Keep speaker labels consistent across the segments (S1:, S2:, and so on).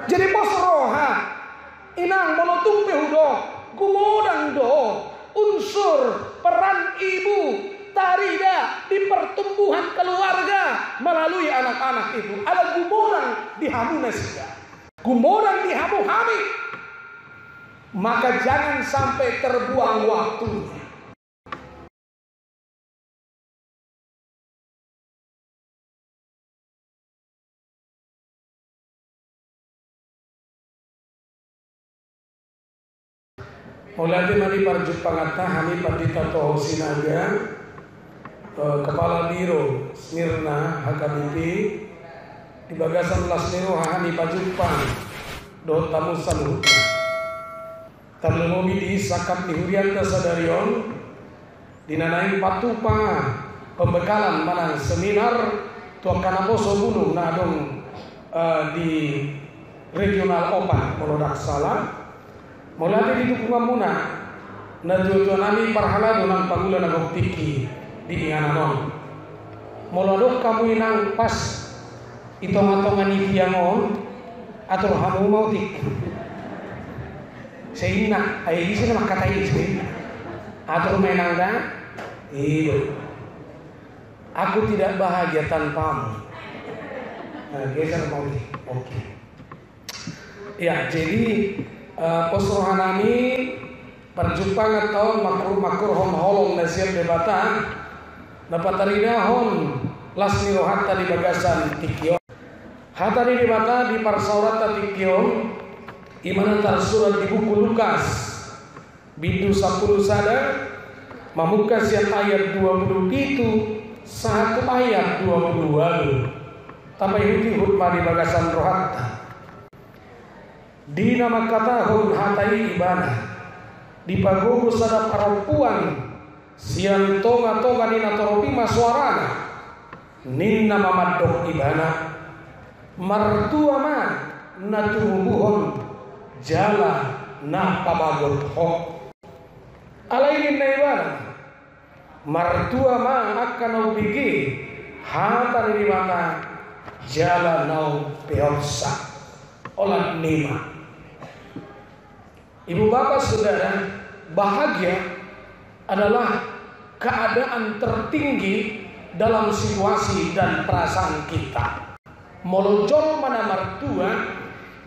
S1: Jadi posroha inang molotung pehudo gumodang do unsur peran ibu tarida di pertumbuhan keluarga melalui anak-anak itu. Ada gumodang di hamu nasiga, gumodang di hamu hami. Maka jangan sampai terbuang waktunya. Oleh mari parjupangata kami Pandita Toho Sinaga, Kepala Biro Smirna HKBP di Bagasan Lasnero Hahani Pajupang do tamu saluhuta tamlemobi di Sakat di Hurianta Sadarion dinanain patupa pembekalan manang seminar tua kanaposo gunung nadong di regional Opan Molodak Salah. Mulai di dukungan muna na tujuanami parhala donang pangulan agok tiki di ingananon. Moladok kamu inang pas itong-itongan ikiangon atau hamu mau tik. Sehingga ay bisa na makatai sehingga atau menangga iyo. Aku tidak bahagia tanpamu. Nah, geser mau tik. Oke. Ya, jadi posrohanami perjumpaan tahun makur hon holong nasir debatan dapat tarida hon lasmiro hatta di Bagasan tikio hatta di debata di parsaurata tikio imana tersurat di buku Lukas bindu 10 sada mamukas yang ayat 20 itu satu ayat 22 tapi itu hutma di Bagasan rohatta di nama kata hon hatai ibana di pagogo sada perempuan siang tonga ni natoropi maswarana ninna mamadok ibana martua ma natubuhon jala na pabagot ho alainin na ibana martua ma akan bigi hata ni mata jala nau peosa olah nima. Ibu bapak saudara, bahagia adalah keadaan tertinggi dalam situasi dan perasaan kita. Molojol mana martua,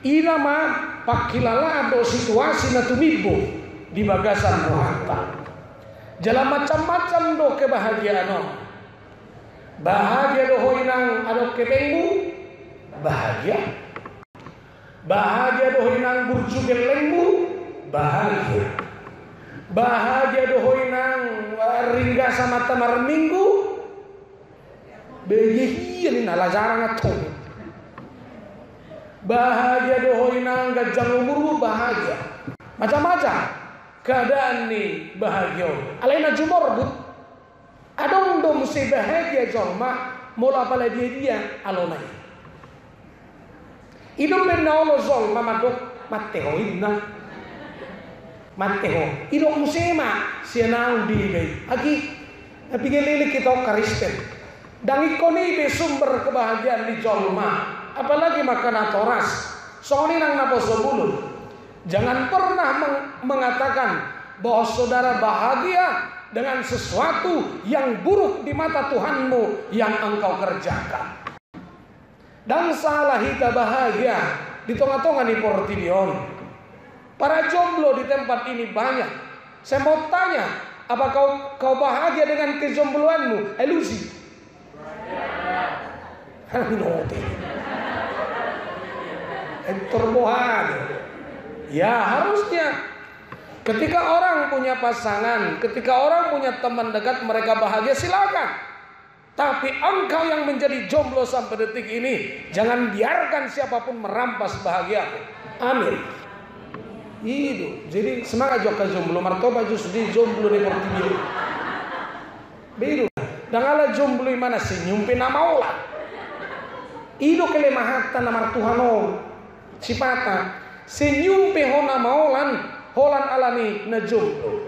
S1: irama pakilala do situasi natumibo di Bagasan rohata. Jalan macam-macam do kebahagiaan. Bahagia do hoinang ado kepengmu, bahagia. Bahagia do hoinang burjugel lengmu, bahagia. Bahagia dohoi nang ringga sama tamar minggu begitu ni nala jarang atong. Bahagia dohoi nang gajang umurmu, bahagia. Macam-macam keadaan ni bahagia. Alaina jumor but adong dom si bahagia jolma mola pala dia alonai. Idom benolo zolma madok mateo inna. Mateo, idok musema sianau di be. Agi, pigilili kita karisten. Dan ikoni be sumber kebahagiaan di jolma. Apalagi makan atoras. Soalnya nang naposo bulu. Jangan pernah mengatakan bahwa saudara bahagia dengan sesuatu yang buruk di mata Tuhanmu yang engkau kerjakan. Dan salah kita bahagia di tengah-tengah di Portilion. Para jomblo di tempat ini banyak. Saya mau tanya, apa kau bahagia dengan kejombloanmu? Lucy. Terbohong. Ya harusnya. Ketika orang punya pasangan, ketika orang punya teman dekat, mereka bahagia, silakan. Tapi engkau yang menjadi jomblo sampai detik ini, jangan biarkan siapapun merampas bahagiamu. Amin. Itu, jadi semangat joka jomblo, martoba jus di jomblo di Portugio. Biru, dangala jomblo mana senyumpi nama olah. Itu kelemahatan nama Tuhano, sipata senyumpi hona maolan, holan alami na jomblo.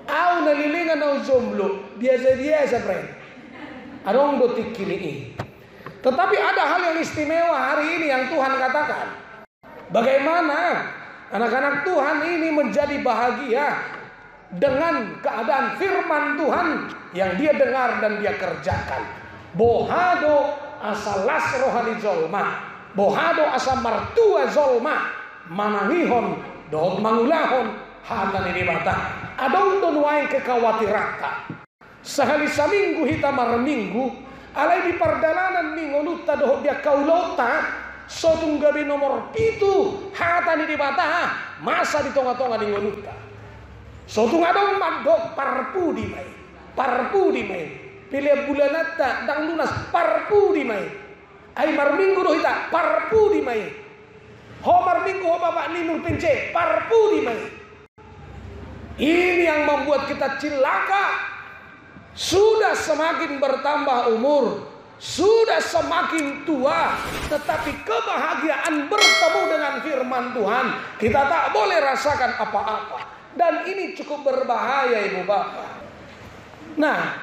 S1: Au nalilingan na jomblo, biasa-biasa friend. Adong dotik kini. Tetapi ada hal yang istimewa hari ini yang Tuhan katakan. Bagaimana anak-anak Tuhan ini menjadi bahagia dengan keadaan firman Tuhan yang dia dengar dan dia kerjakan. Bohado asa las rohani zolma, bohado asa martua zolma, manangihon dohot mangulahon hatan ini bata. Adong donuai kekhawatiran. Sehari seminggu hita marminggu, alai di pardalanan mingoluta dohot dia kaulota, sotung gabi nomor itu hatan ini bata, masa di tonga-tonga mingoluta. Sotung adong madok parpu di mai, pilih bulanata dang lunas parpu di mai. Ai marminggu doh hita parpu di mai. Ho marminggu ho bapak ninur pence parpu di mai. Ini yang membuat kita cilaka. Sudah semakin bertambah umur, sudah semakin tua, tetapi kebahagiaan bertemu dengan firman Tuhan kita tak boleh rasakan apa-apa. Dan ini cukup berbahaya, ibu bapak. Nah,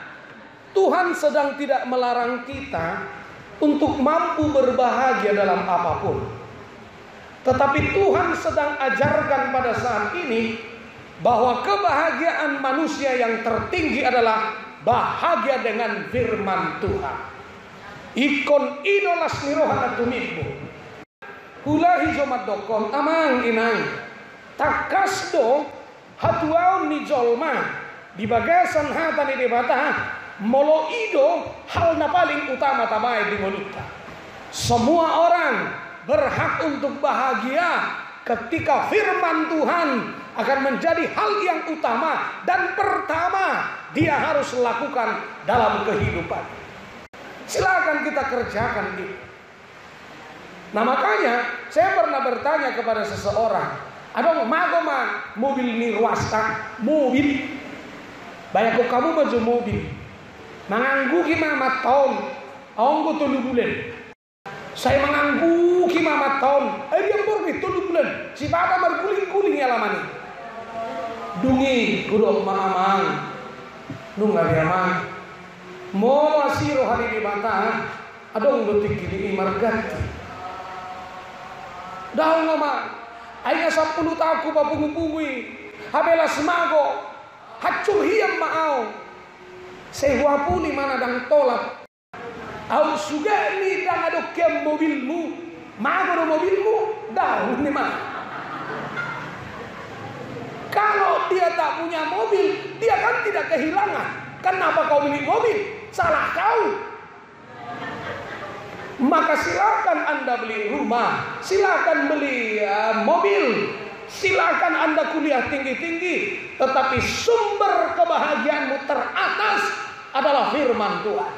S1: Tuhan sedang tidak melarang kita untuk mampu berbahagia dalam apapun. Tetapi Tuhan sedang ajarkan pada saat ini bahwa kebahagiaan manusia yang tertinggi adalah bahagia dengan firman Tuhan. Ikon inolas nirohan atumibu. Hulahi jomat dokon amang inang. Takasdo hatuaun ni jolma. Di bagasan hatan ini bata. Molo ido hal na paling utama tamai di moluta. Semua orang berhak untuk bahagia ketika firman Tuhan akan menjadi hal yang utama dan pertama dia harus lakukan dalam kehidupan. Silakan kita kerjakan itu. Nah makanya saya pernah bertanya kepada seseorang, adong magoma mobil nirwasta, mobil. Banyak kok kamu baju mobil. Manganggu kimamat tahun, awangku 3 bulan. Saya menganggu kimamat tahun, dia pergi 3 bulan. Si bata berguling-guling ya lamani. Dungi guru mamang, nunggal amang. Mo asiro hari di bata, adong detik ini marganti. Daun ngoma, ayah 10 tahun ku babungu-bungui, habela semago, hacur hiam maau. Sewa puli mana dang tolak. Au suga ni dang adok kem mobilmu, mago mobilmu, daun ni mah. Kalau dia tak punya mobil, dia kan tidak kehilangan. Kenapa kau beli mobil? Salah kau. Maka silakan Anda beli rumah, silakan beli mobil, silakan Anda kuliah tinggi-tinggi, tetapi sumber kebahagiaanmu teratas adalah firman Tuhan.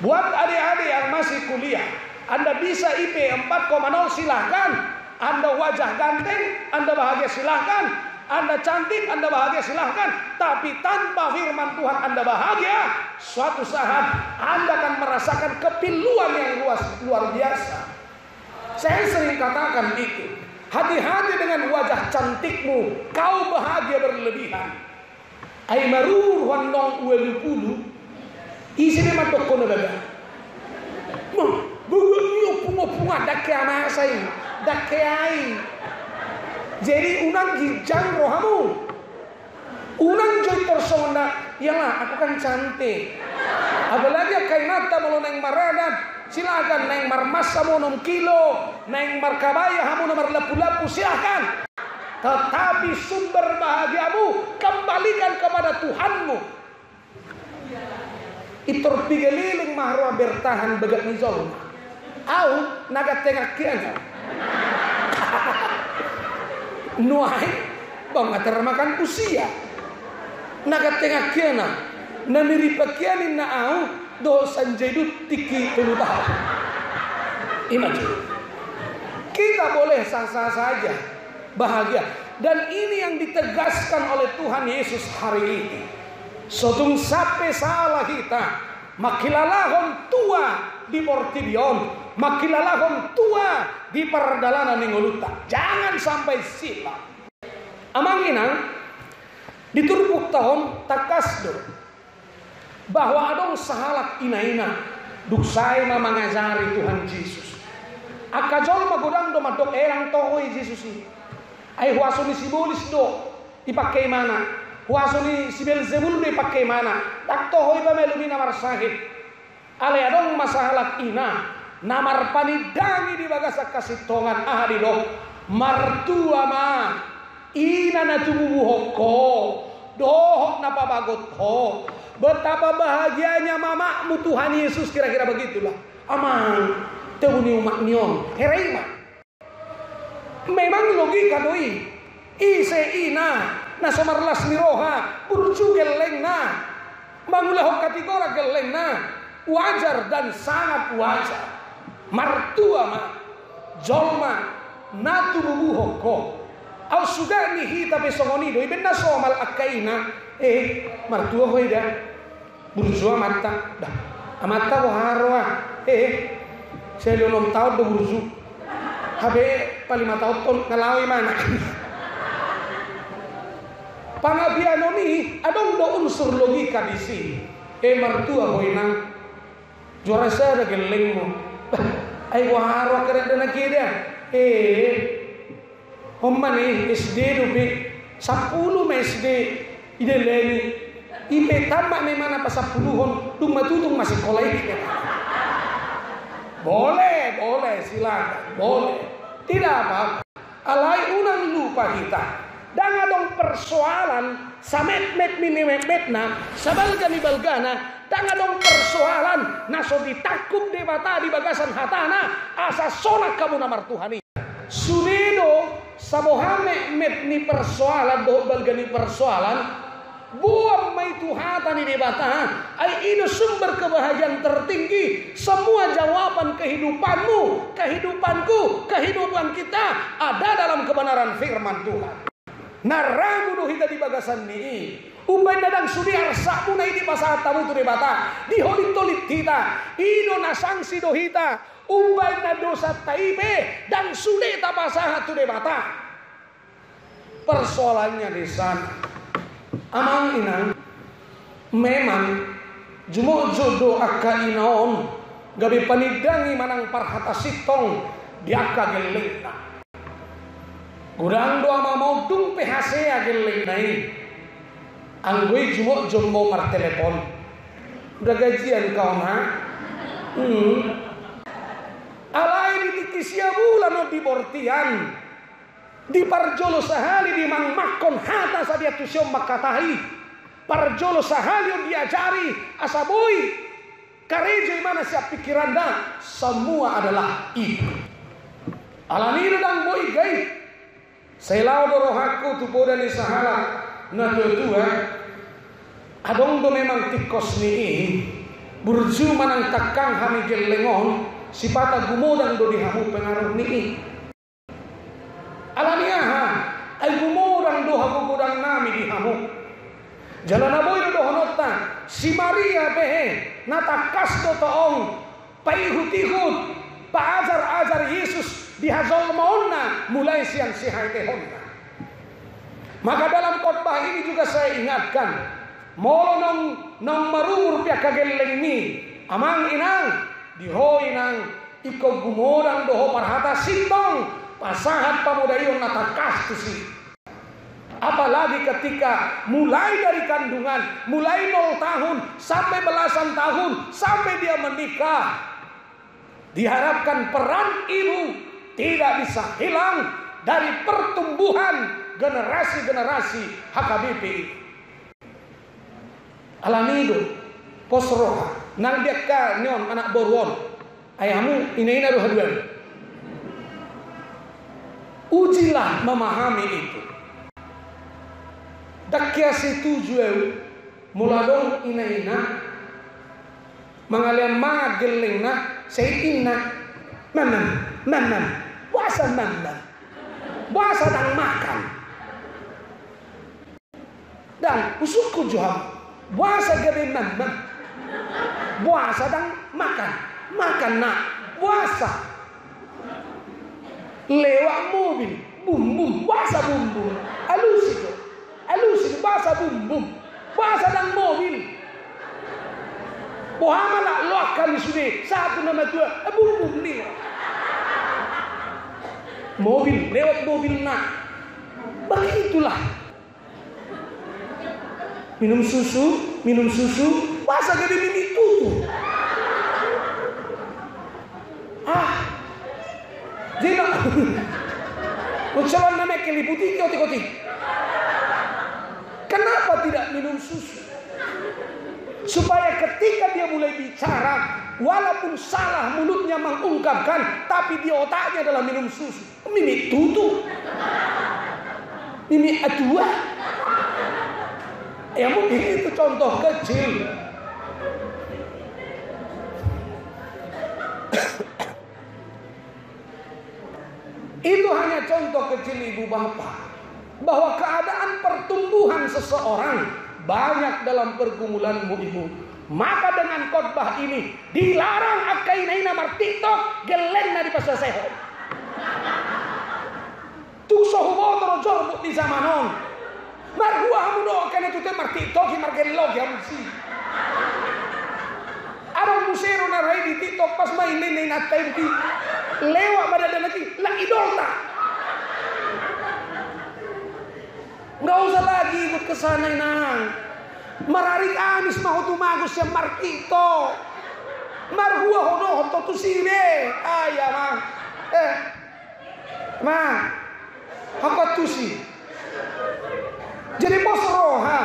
S1: Buat adik-adik yang masih kuliah, Anda bisa IP 4,0 silahkan. Anda wajah ganteng, Anda bahagia silahkan. Anda cantik, Anda bahagia silahkan. Tapi tanpa firman Tuhan Anda bahagia, suatu saat Anda akan merasakan kepiluan yang luar biasa. Saya sering katakan itu. Hati-hati dengan wajah cantikmu, kau bahagia berlebihan. Ai marur wandong uelupulu, isi ni matok kono gaga. Mah, bugu punga dakya masai, dakyai. Jadi unang gijang rohamu, unang joy tersonda, yalah aku kan cantik. Apalagi kainata mau neng maradan, silakan neng marmas kamu 6 kilo, neng markabaya kamu nomor lapu-lapu silakan. Tetapi sumber bahagiamu kembalikan kepada Tuhanmu. Itor pigeliling mahroa bertahan begat nizol. Au naga tengah kian. Nuai bang termakan usia. Naga tengah kian. Namiri pakianin na au do sanjaidu tiki 10 tahun. Imagine. Kita boleh sah-sah saja bahagia, dan ini yang ditegaskan oleh Tuhan Yesus hari ini. Sotung sape salah kita, makilalahon tua di Portibion, makilalahon tua di perdalanan ningoluta. Jangan sampai sila. Amanginang diturbuk tahun takasdo bahwa adong sahalak ina-ina duksai mangajari Tuhan Yesus. Akajol magudang do madok erang tohoy Jesus ni. Ay huaso ni sibulis do dipakai mana? Huaso ni si Belzebul dipakai mana? Tak tohoy ba melumi namar sahib. Ale adong masalah ina namar panidangi di bagasak kasitongan ahadi do martua ma ina na tumubuhok ko dohok na pabagot ko. Betapa bahagianya mamamu Tuhan Yesus, kira-kira begitulah. Aman teuni umat nion hereima. Memang logika doi ise ina na somarlas miroha burcu geleng na mangulahok kategori geleng na wajar dan sangat wajar. Martua ma jolma natu bubuhok ko au sudah nihi tapi songonido ibenna somal akaina martua hoy dah burjua mata dah amata boharwa saya lelom tahun do burju habe palima tahun ton ngalawi mana pangabiano ni adong do unsur logika di sini martua hoy nang juara saya geleng mo ay boharwa kere dana kida homma ni SD dubi 10 SD ide leni ipe tambah memang apa 10-on dung matutung masih kolai. Boleh silakan, boleh. Tidak apa-apa. Alai unang lupa kita. Dan adong persoalan samet met minimetna sabalgani balgana dan adong persoalan naso ditakub debata di bagasan hatana asa sonak kamu namar Tuhani. Sudido sabohame met ni persoalan do balgani persoalan buang mai Tuhatan di debata ai ini sumber kebahagiaan tertinggi. Semua jawaban kehidupanmu, kehidupanku, kehidupan kita ada dalam kebenaran firman Tuhan. Naramu do hita di bagasan ni umay nadang sudi arsa mo na iti pasatamu to debata di holit-tolit kita ino na sangsi do hita umay na dosa taibe dan sudi tapasahat to debata. Persoalannya di sana amang inang memang jumo jodoh akka inaon gabi panidangi manang parhata sitong di akka gelengna gudang doa mau dung PHC ya gelengna ini anggoy jumo jombo mar telepon udah gajian kau na alai ditikisya bulan no dibortian di parjolo sahali di mangmakon hata sadia tusyom makatahi parjolo sahali yang diajari asaboy karejo mana siap pikiranda semua adalah ibu alani dan boy gaib selau dorohaku tu boda ni sahala na tua adong do memang tikos ni burju manang takang hami gelengon sipata gumodang do dihamu pengaruh ni alaniaha ay gumurang doha gugudang nami di hamu jalan aboy do honota si Maria behe natakas do toong paihut-ihut paajar-ajar Yesus di hazol maonna mulai siang sihay tehonna. Maka dalam khotbah ini juga saya ingatkan molo nong marumur pia kageleng ni amang inang dihoy nang iko gumurang doho parhata sintong pasahat pamudayon natakas tusi. Apalagi ketika mulai dari kandungan, mulai 0 tahun sampai belasan tahun sampai dia menikah, diharapkan peran ibu tidak bisa hilang dari pertumbuhan generasi-generasi HKBP. Alanido posroha nang diakka nyon anak borwon ayamu ina ruh haduan. Ujilah memahami itu. Dakya situjueu muladong ina mangalian mga gelengna seitina mamam wasa mamam wasa dang makan dan usukku joham wasa gede mamam wasa dang makan na wasa lewat mobil bum bum wasa bum bum alusi wasa bum bum wasa dang mobil Muhammad nak lock kali sudah satu nama dua bum bum ni mobil, lewat mobil nak. Begitulah. Minum susu, masa jadi mimi tutu. Jina. Ucapan nama keliputi koti. Kenapa tidak minum susu? Supaya ketika dia mulai bicara, walaupun salah mulutnya mengungkapkan, tapi di otaknya adalah minum susu. Mimi tutu, mimi atua. Ya mungkin itu contoh kecil. Itu hanya contoh kecil ibu bapak, bahwa keadaan pertumbuhan seseorang banyak dalam pergumulanmu ibu. Maka dengan khotbah ini dilarang akainaina martitok gelenna di pasar seho. Tu sohubotoro jorbut di zamanon. Marhua hamudo kena tute martitok hi margelog ya musi. Abang musero narai di TikTok pas main nene natai di lewat badan lagi lah idolta. Nggak usah lagi ikut ke sana inang. Mararik amis mau tu magus yang martito. Marhua hono honto tu sire. Ayah mah. Mah. Apa tu sih? Jadi bos roha.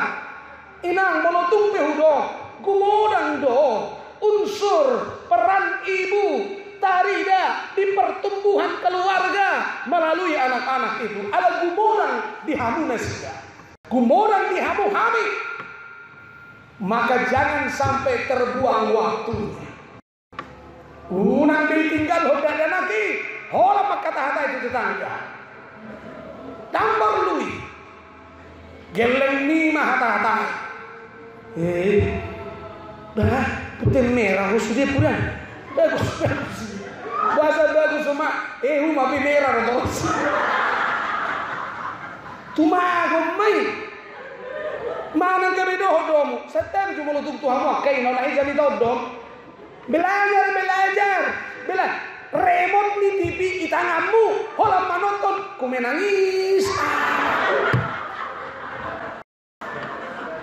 S1: Inang molotung pehudo. Gumodang do. Unsur peran ibu tarida di pertumbuhan keluarga melalui anak-anak itu. Ada gumodang di hamu nasida. Gumodang di hamu hami. Maka jangan sampai terbuang waktunya. Unang ditinggal hoda dan lagi. Hola makata hata itu tetangga. Tambah lui. Geleng ni mah hata-hata. Dah, putih merah harus dia pulang. Bagus. Bahasa bagus sama. Mapi merah terus. Tuma gomai. Mana kami dohom? Setem cuma lutung Tuhan wakai nona jadi dohom. Belajar. Remote di TV di tanganmu. Holam menonton, ku menangis.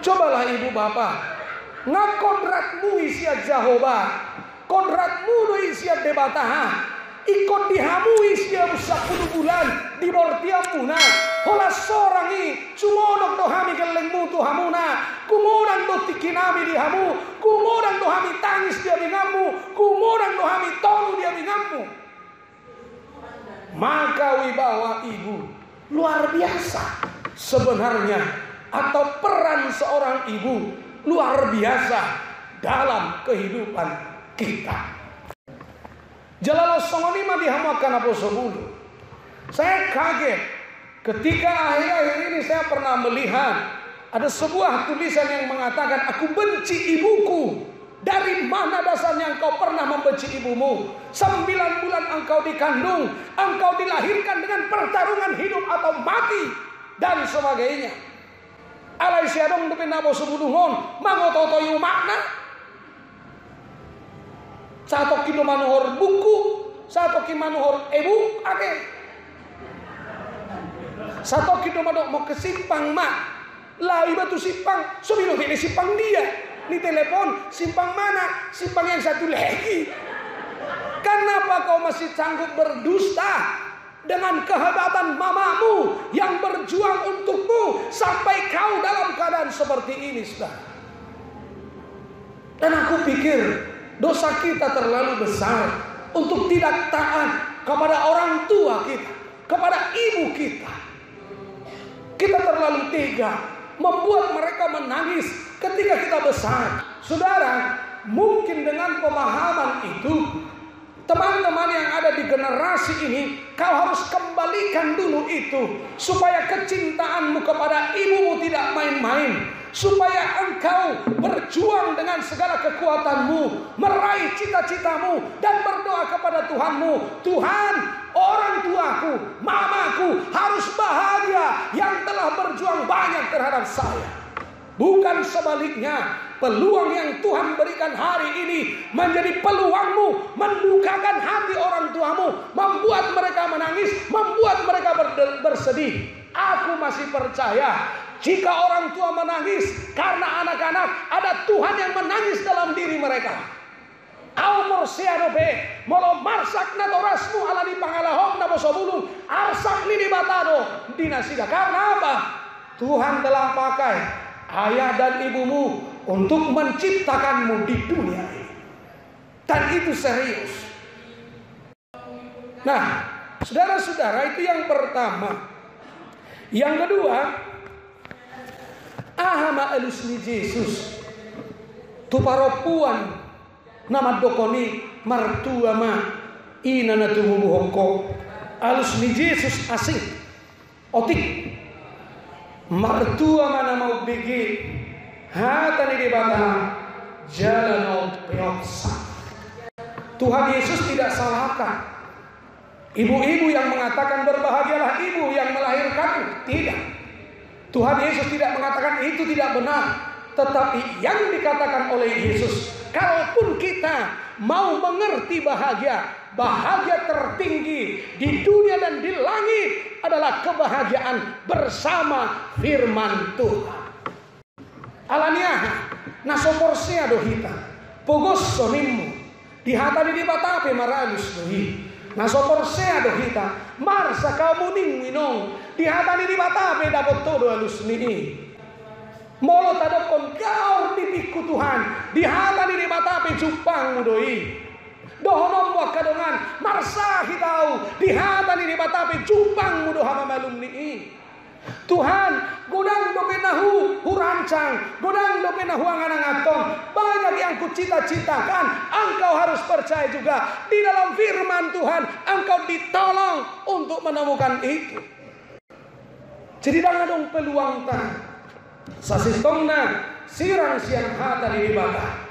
S1: Cobalah ibu bapak, ngakodratmu isia Jehovah, kodratmu do isia debataha, ikut dihamui isia 10 bulan di bortiamuna, hola sorangi, cumodok do hami gelengmu tu hamuna, kumodang do tikinami di hamu, kumodang do hami tangis dia bingamu, kumodang do hami tolu dia bingamu. Maka wibawa ibu luar biasa sebenarnya. Atau peran seorang ibu luar biasa dalam kehidupan kita. Jalalo songonima dihamakan apa sebulu. Saya kaget ketika akhir-akhir ini saya pernah melihat ada sebuah tulisan yang mengatakan, aku benci ibuku. Dari mana dasarnya engkau pernah membenci ibumu? 9 bulan engkau dikandung, engkau dilahirkan dengan pertarungan hidup atau mati dan sebagainya. Alai siadong depan nabo sebuduhon mangototo yu makna. Satu kilo manuhor buku, satu kilo manuhor ebu ake. Satu kilo manuhor mau ke simpang mak. Lalu batu simpang, sobino ini simpang dia. Ni telepon simpang mana? Simpang yang satu lagi. Kenapa kau masih sanggup berdusta dengan kehebatan mamamu yang berjuang untukmu sampai kau dalam keadaan seperti ini, saudara? Dan aku pikir dosa kita terlalu besar untuk tidak taat kepada orang tua kita, kepada ibu kita. Kita terlalu tega membuat mereka menangis ketika kita besar. Saudara, mungkin dengan pemahaman itu, teman-teman yang ada di generasi ini, kau harus kembalikan dulu itu, supaya kecintaanmu kepada ibumu tidak main-main, supaya engkau berjuang dengan segala kekuatanmu, meraih cita-citamu, dan berdoa kepada Tuhanmu. Tuhan, orang tuaku, mamaku harus bahagia yang telah berjuang banyak terhadap saya. Bukan sebaliknya, peluang yang Tuhan berikan hari ini menjadi peluangmu mendukakan hati orang tuamu, membuat mereka menangis, membuat mereka bersedih. Aku masih percaya jika orang tua menangis karena anak-anak, ada Tuhan yang menangis dalam diri mereka. Au porsiado be molo marsak na torasmu alani pangalahom na bosobulung arsak ni batado dinasida. Karena apa? Tuhan telah pakai ayah dan ibumu untuk menciptakanmu di dunia ini, dan itu serius. Nah, saudara-saudara, itu yang pertama. Yang kedua, ahama elusni Yesus tu paropuan nama dokoni martua ma ina na tumumu hongko alus ni Yesus asing otik martua mana mau bigi hata ni dibata jalan out peoksa. Tuhan Yesus tidak salahkan ibu-ibu yang mengatakan berbahagialah ibu yang melahirkan. Tidak, Tuhan Yesus tidak mengatakan itu tidak benar. Tetapi yang dikatakan oleh Yesus, kalaupun kita mau mengerti bahagia tertinggi di dunia dan di langit adalah kebahagiaan bersama firman Tuhan. Alaniah nasoporsia dohita pogos sonimmu dihatani di batape maralus dohi nasoporsia dohita marsa kamu minong dihatani di batape dapat todo alus ni molo tadokon kau tipikku Tuhan dihatani di batape cupang mudoi dohonom wakadongan marsa hitau dihatani di batape cupang mudo hama malum ni Tuhan godang dokenahu hurancang godang dokenahu angan-angaton banyak yang kucita-citakan. Engkau harus percaya juga di dalam firman Tuhan engkau ditolong untuk menemukan itu. Jadi jangan dong peluang tan sasistongna sirang siang hata di bata.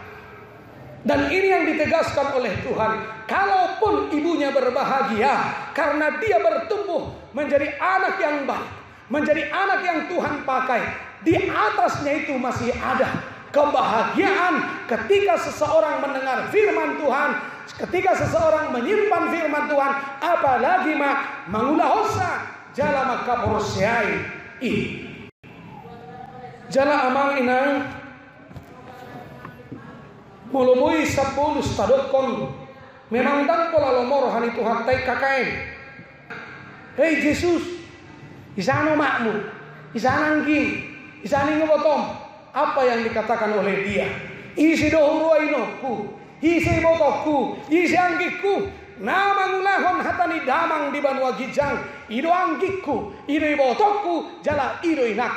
S1: Dan ini yang ditegaskan oleh Tuhan. Kalaupun ibunya berbahagia karena dia bertumbuh menjadi anak yang baik, menjadi anak yang Tuhan pakai, di atasnya itu masih ada kebahagiaan ketika seseorang mendengar firman Tuhan, ketika seseorang menyimpan firman Tuhan, apalagi mangulahosa jala makaporosiai jala amang inang moloboi sapulus tadokon memang dan pola lomor hani Tuhan tay kakain. Hei Yesus, isano makmu, isana angking, isani ngobotom. Apa yang dikatakan oleh dia? Isi dohuruainoku, isi botokku, isi anggikku. Nama ngulahon hatani damang di banua gijang. Ido anggikku, ido botokku, jala ido inak.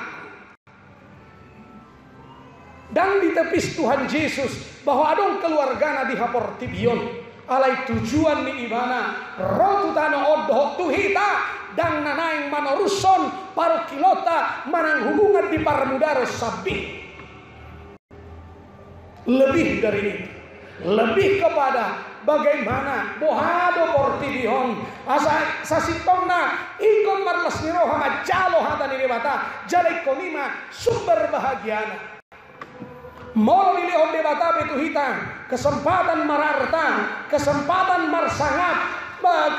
S1: Dan di tepis Tuhan Yesus bahwa adong keluargana di hapor tibion. Alai tujuan ni ibana rotu tano odoh tuhita dan nanaing manoruson paru kilota manang hubungan di parmudaro sabi. Lebih dari itu, lebih kepada bagaimana bohado portibihon asa sasitongna ikon marlas niroha jalo hata ni debata jalai konima sumber bahagiana. Molo nilihon debata betuhita kesempatan mararta, kesempatan marsangat,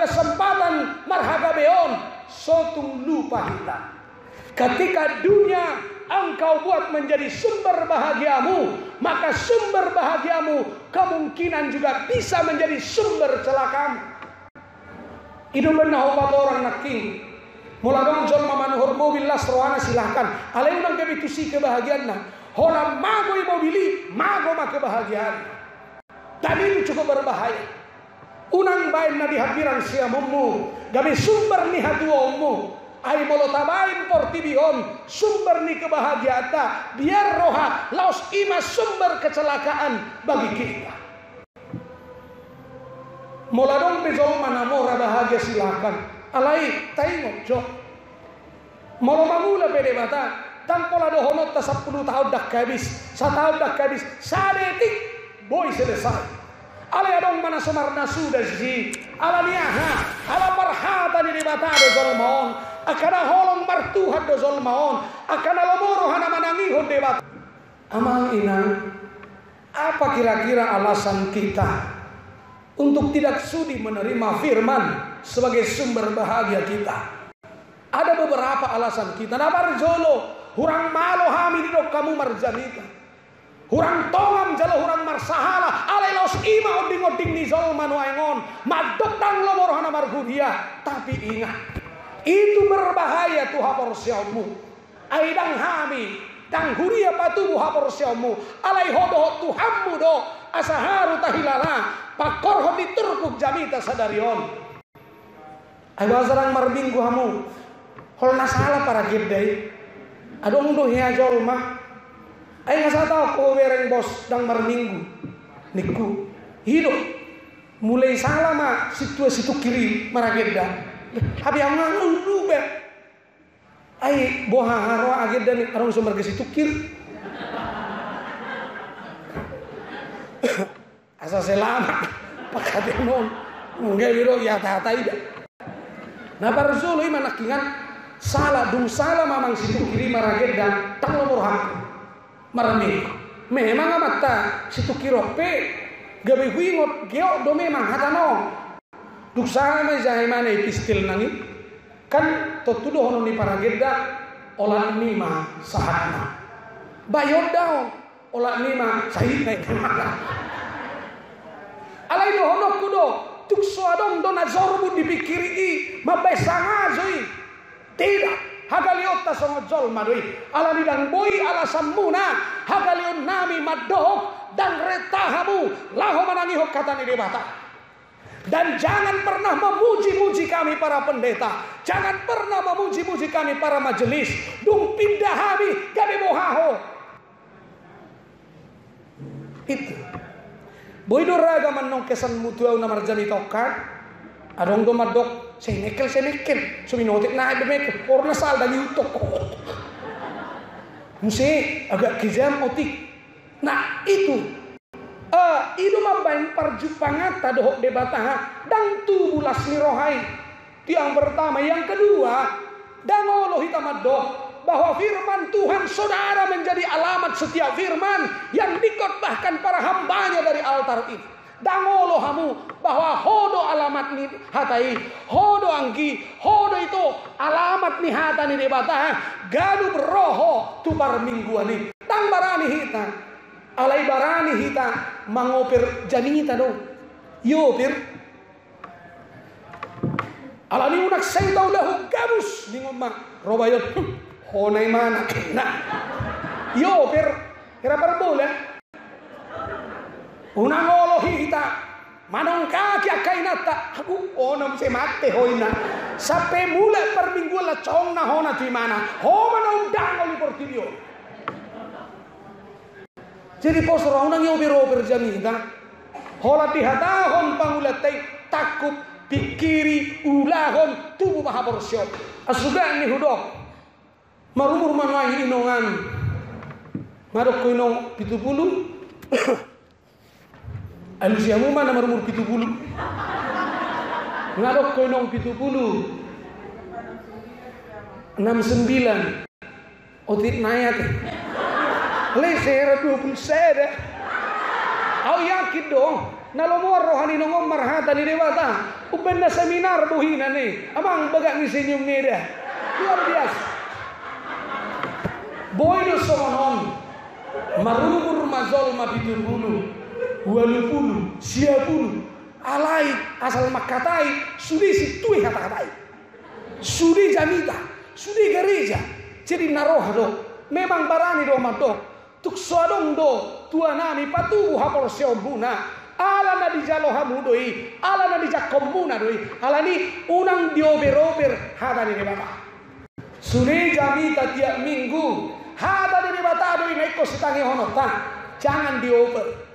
S1: kesempatan marhagabeon sotung lupa kita. Ketika dunia engkau buat menjadi sumber bahagiamu, maka sumber bahagiamu kemungkinan juga bisa menjadi sumber celakamu. Itu benar obat orang naking. Muladong jol mamanuhur mobil las rohana silahkan. Alai unang kebitusi kebahagiaan na. Hola mago imobili, mago mah kebahagiaan. Dan itu cukup berbahaya. Unang bain na dihapiran siamumu, gabi sumber ni hatuomu. Ay molotabain portibihon, sumber ni kebahagiaan. Biar roha laos ima sumber kecelakaan bagi kita. Moladong pejol manamora bahagia silakan. Alai taingok jo. Molo mangula pede mata. Tanpa ada honor ta 10 tahun dah habis, 1 tahun dah habis, sadetik boy selesai. Ale adong mana semarna sudah si, ala niaha, ala marhata di bata do zolmaon, akana holong martuhat do zolmaon, akana lomoro hana manangi hon debat. Amang inang Apa kira-kira alasan kita untuk tidak sudi menerima firman sebagai sumber bahagia kita? Ada beberapa alasan kita. Nabar jolo, hurang malo hami didok kamu marjanita. Hurang tongam jalo hurang marsahala. Alai laos ima oding-oding ni zolman waingon. Madok tang lomorohana margudia. Tapi ingat, itu berbahaya tuh haporsiamu. Aidang hami dang huria patubu haporsiamu. Alai hodoh tuhammu do asaharu tahilala. Pakor hodi turkuk jamita sadarion. Ay basarang marbinggu hamu. Hol nasalah para gidday. Adong do hiya jolma. Ay ngasata ko wereng bos dang marminggu. Niku hidup mulai salah ma situasi tu kiri maragedda. Habi ang ngulu be. Ay boha haro agedda ni arong sumber ke situ kiri. Asa selama pakate non nggak biro ya tata ida. Nah para Rasul ini manakingan salah dung salah mamang situ kiri maragedda tang nomor hak marami. Memang amata situ kirope gabe huingot geo do memang hatano. Duk salah mai jahe mana ipistil nangi. Kan totudo hono ni paragedda olah nima sahatna. Bayod daw olah nima sahitna kemana. Alai do hono kudo tuk soadong do nazorbu dipikiri i mabay sangazoi. Tidak hagaliot ta songo jol madoi. Ala bidang boy ala sammuna hagalion nami madohok dan retahamu laho manangihok kata ni debata. Dan jangan pernah memuji-muji kami para pendeta. Jangan pernah memuji-muji kami para majelis. Dung pindah kami gabe bohaho. Itu. Boy doraga manong kesan mutuaw na marjani tokat. Adong do madok senekel. Suminotik na ay bemek. Or nasal dali utok. Musi agak kizam otik. Nah itu. Itu mabain perjupangan tadohok debata dan tubulas nirohai. Yang pertama, yang kedua, dangolo hitamadok bahwa firman Tuhan saudara menjadi alamat setiap firman yang dikotbahkan para hambanya dari altar ini. Dangolo hamu bahwa hodo alamat ni hatai, hodo anggi, hodo itu alamat ni hata ni debata. Gadu beroho tubar mingguani. Tang barani hita. Alai barani hita mangopir janita do. Yopir. Alani unak say tau lahu gabus ningon ma robayot. Honay mana na. Yopir kira barbola. Unang olo hita manong kaki akainata. Aku onam se mate hoina. Sape mula per minggu la chong na hona ti mana. Ho manong dangol portilio. Jadi posro unang yobi-robi janita. Hola dihatahon pangulatai takut pikiri ulahon tubuh mahaborsyo. Asugan ni hudok. Marumur manwai inongan. Marok ko inong 70. Alusiamu mana marumur 70. Ngarok ko inong 70. 69. Otit nayat. Leser 20 sede. Au yakin dong. Nalomor rohani nongom marhata ni dewata. Uben na seminar buhina ni. Amang bagak ni senyum ni dah. Luar biasa. Boy no somonon. Marumur mazol mabitu bulu. Walupulu, siapulu. Alai asal makatai. Sudi situi kata-katai. Sudi jamita. Sudi gereja. Jadi naroh do. Memang barani do matok. Tuk suadong do tua nami patubu hapor seobuna ala na di jalo hamudoi ala na di jakomuna doi ala ni unang diober-ober hada di bata suni jamita tiap minggu hada di bata doi naiko sitangi honota jangan diober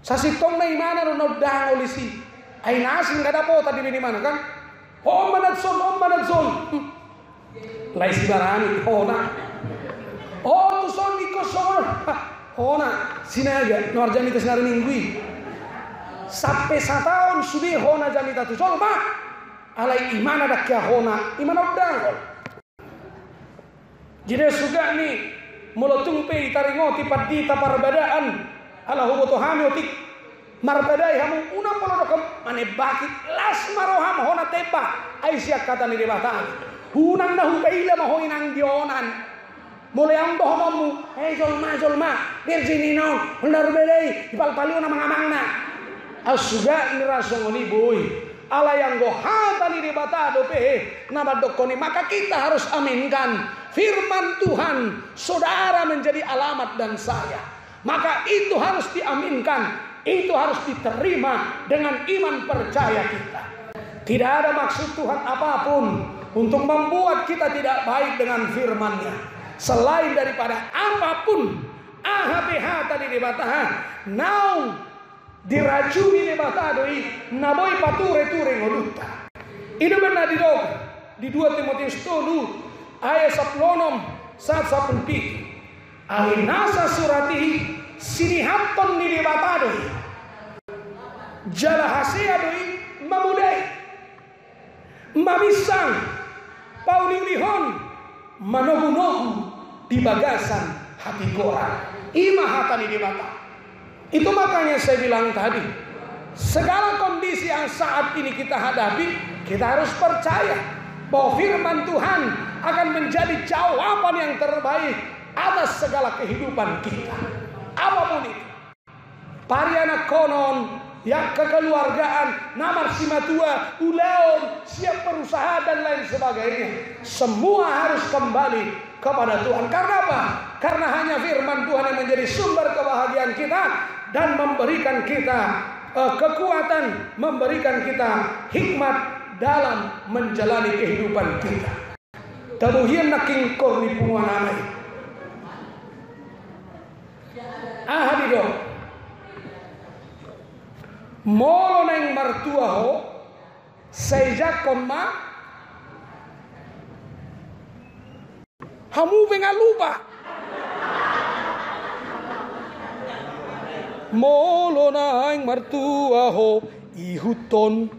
S1: sasitong na imana no dang olisi ay nasin kada po tadi di mana kan om manadzon lai si barani hona oh tu son di kosong. Hona sinaga nuarjani ta sinari minggu. Sampai 1 tahun sudah hona jamita tu sol ma. Alai imana dak ya hona, imana udang. Jadi suga ni molotung pe taringoti padita parbadaan Alahu boto hamiotik marbadai hamu una polodokam mane bakit las maroham hona teba Aisyah kata ni debata hunang nahu kaila mahoinang dionan mulai ang dohomu jolma virgini non marbadai ipalpaliu na mga mangna asuga ni rasongoni boy ala yang gohata ni debata dope nabadokoni maka kita harus aminkan firman Tuhan saudara menjadi alamat dan saya. Maka itu harus diaminkan, itu harus diterima dengan iman percaya kita. Tidak ada maksud Tuhan apapun untuk membuat kita tidak baik dengan firman-Nya. Selain daripada apapun, AHPH tadi dibataha, now diracuni dibatadoi, naboy pature-ture ngoluta. Itu benar di 2 Timotius 7 ayat 10 saat 10. Alinasa surati sinihaton ni dibatadoi jalahasiadoi mamudai mabisang paulilihon manogunogu di bagasan hati korang imahatan ni dibata. Itu makanya saya bilang tadi, segala kondisi yang saat ini kita hadapi, kita harus percaya bahwa firman Tuhan akan menjadi jawaban yang terbaik atas segala kehidupan kita. Apapun itu. Pariana konon, yang kekeluargaan, namar simatua, ulaon, siap berusaha dan lain sebagainya. Semua harus kembali kepada Tuhan. Karena apa? Karena hanya firman Tuhan yang menjadi sumber kebahagiaan kita dan memberikan kita kekuatan, memberikan kita hikmat dalam menjalani kehidupan kita. Tabuhian naking korni punguanamay. Ahadido molo neng martua ho sejak koma hamu benga lupa molo neng martua ho ihuton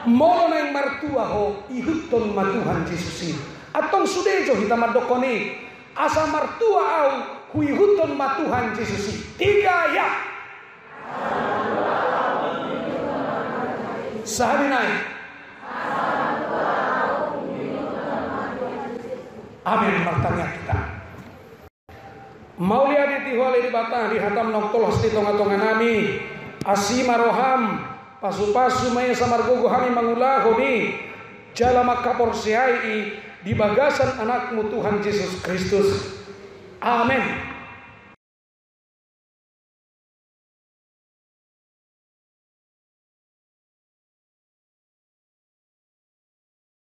S1: molo neng martua ho ihuton matuhan Yesus atong sudejo hita madokoni asa martua au huihuton matuhan Yesus 3 ya sahadinai amin martanya kita mau lihat di tihwale di batang di hatam noktolos di tonga-tonga nami asima roham pasu-pasu maya samargogo hami mangulahoni jalama kaporsiai di bagasan anakmu Tuhan Yesus Kristus. Amin.